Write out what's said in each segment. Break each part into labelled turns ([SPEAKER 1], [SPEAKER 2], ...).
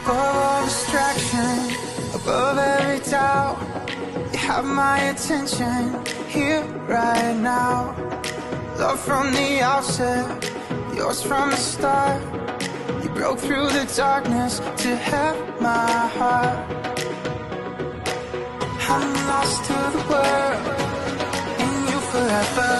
[SPEAKER 1] Above distraction, above every doubt, you have my attention here right now. Love from the outset, yours from the start. You broke through the darkness to have my heart. I'm lost to the world, in you forever.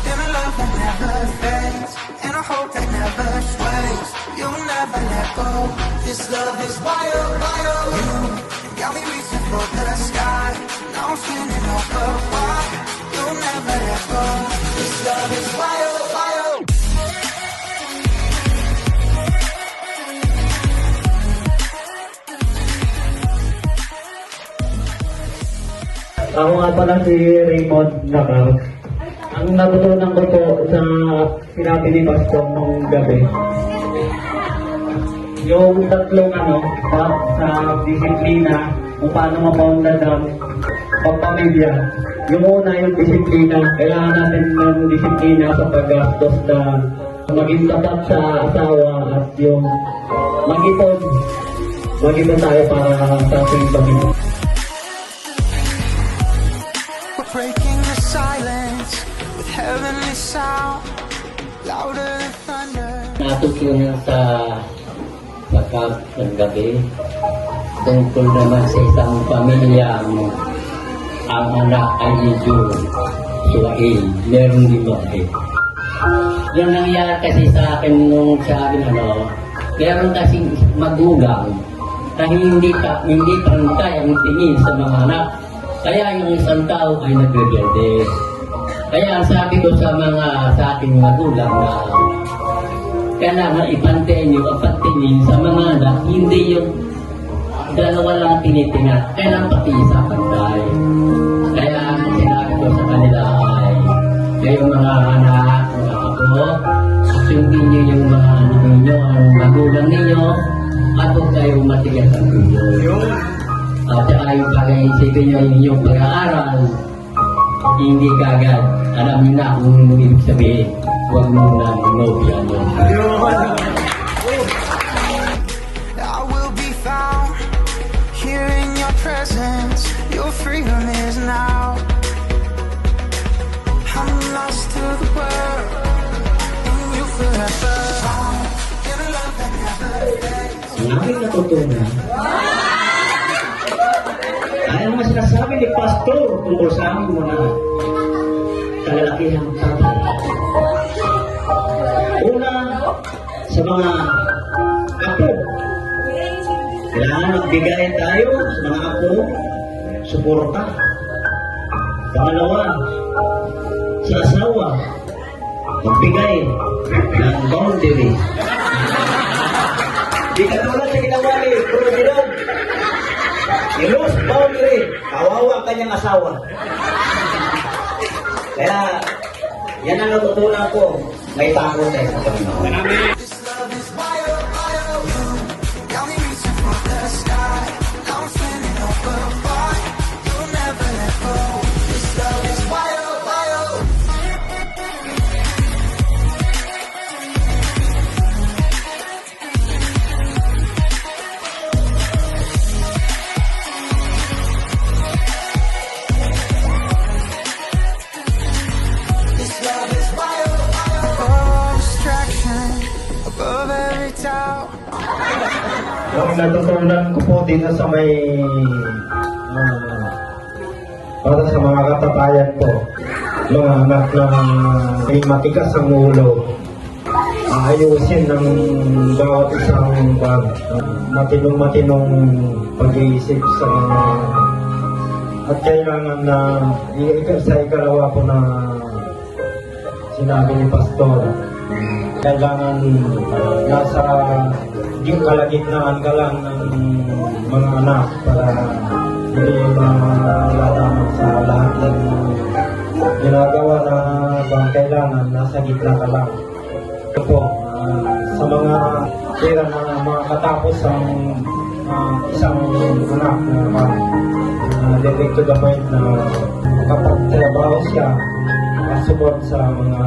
[SPEAKER 1] In a love that never fades, in a hope that never sways. You'll never let go. This love is wild, wild. You got me reaching for the sky. Now I'm spinning over wide. You'll never let go. This love is wild, wild.
[SPEAKER 2] Ako nga pala si Raymond Nacar. Ang natutunan ko po sa sinabi ni Pastor nung gabi, yung tatlong sa disiplina kung paano mapaunlad ang pagpamilya. Yung una, yung disiplina. Kailangan natin ng disiplina sa paggastos na maging tapat sa asawa at yung mag-ipon tayo para sa ating pamilya.
[SPEAKER 1] Breaking the silence with heavenly sound, louder than thunder.
[SPEAKER 3] Natutunan sa pagkagabi tungkol naman sa isang pamilya ang anak ay medyo suwail, meron din bakit. Yung nangyari kasi sa akin nung sa akin meron kasing magulang na hindi pantay ang tingin sa mga anak. Kaya yung isang tao ay nagrebelde. Kaya sabi ko sa ating magulang na kailangan ipantayin nyo ang pagtingin sa mga anak, hindi yung dalawa lang tinitingat, kailangan pati isa pantay. Kaya ang sinabi ko sa kanila ay kayong mga anak, mga apo, sundin nyo yung mga anak ninyo, ang magulang ninyo, at huwag kayong matigas ang ninyo. At saka yung pag-iisipin nyo yung inyong pag-aaral, hindi kagad. Alam nyo na kung ibig sabihin, huwag mo na nobya nyo.
[SPEAKER 1] I will be found here in your presence. Your freedom is now. I'm lost to the world, in you forever. In a love that never fades.
[SPEAKER 2] Ang aking natutunan, ay ang mga sinasabi ni Pastor tungkol sa aming mga kalalakihan tatay. Una, sa mga apo, kailangan magbigay tayo sa mga apo, suporta. Pangalawa, sa asawa, magbigay ng boundary. Di katulad sa ginawa ni President, i-lose boundary, kawawa ang kanyang asawa. Kaya, yan ang natutunan ko, may takot tayo sa Panginoon.
[SPEAKER 1] This love is wild, wild. Got me reaching for the sky. Now I'm spinning over wide. You'll never let go. This love is wild, wild. This love is wild, wild. Above distraction, above every doubt.
[SPEAKER 2] Yung natutunan ko po dito sa para sa mga katatayan ko, mga anak na may matikas ang ulo, ayusin ng bawat isang matinong pag-iisip sa mga at kailangan na sa ikalawa ko na sinabi ni Pastor, kailangan nasa kalagitnaan ka lang ng mga anak para hindi malalaman sa lahat ng ginagawa na bang kailangan nasa gitna ka lang. Ito po, sa mga pera na makakatapos ang isang anak na direct to the point na kapag trabaho siya, support sa mga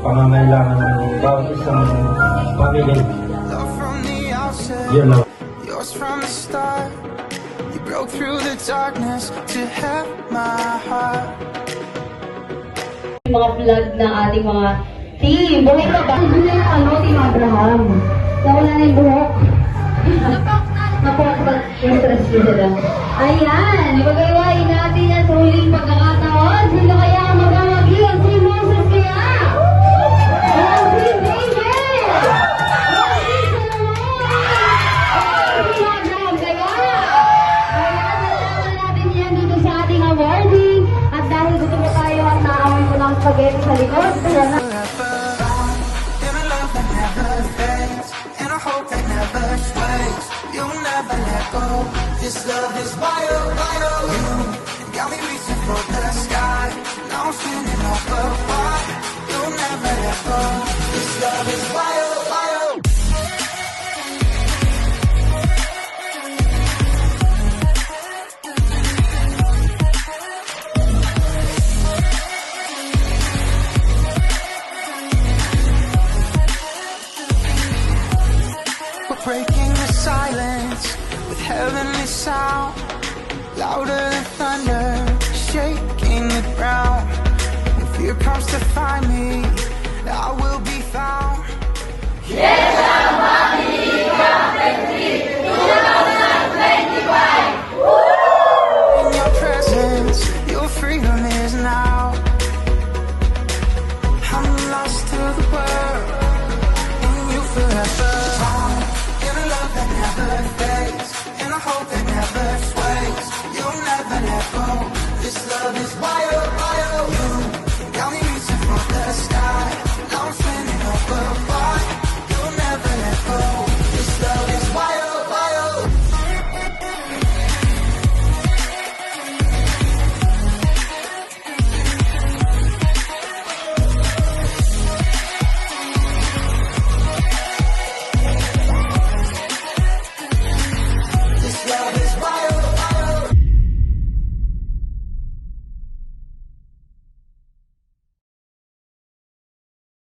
[SPEAKER 2] pangangailangan ng bawat isang pamilya.
[SPEAKER 1] Love from the outset,
[SPEAKER 2] Yun lang.
[SPEAKER 1] yours from the start. You broke through the darkness to have my heart.
[SPEAKER 4] Mga vlog ng ating mga team. Buhay pa ba? Hindi na yung ano, Team Abraham. Nawala na yung buhok. Napokpag yung stress ko sila. Ayan, ipagawain natin yan sa huling pagkakataon. Sino kaya ang magmamagilan? Si Moses kaya? O si David? O si Solomon? O si Abraham kaya? Ayan, nalaman natin yan dito sa ating awarding. At dahil gusto mo tayo at naamoy ko ng spaghetti sa likod, kaya na
[SPEAKER 1] Forever, in a love that never fades, in a hope that never sways. You'll never let go. This love is wild, wild. You got me reaching for the sky. Now I'm spinning off the why. You'll never let go. This love is wild, wild. We're breaking the silence with heavenly sound, louder than thunder, shaking the ground. If fear comes to find me, I will be found. Yeah!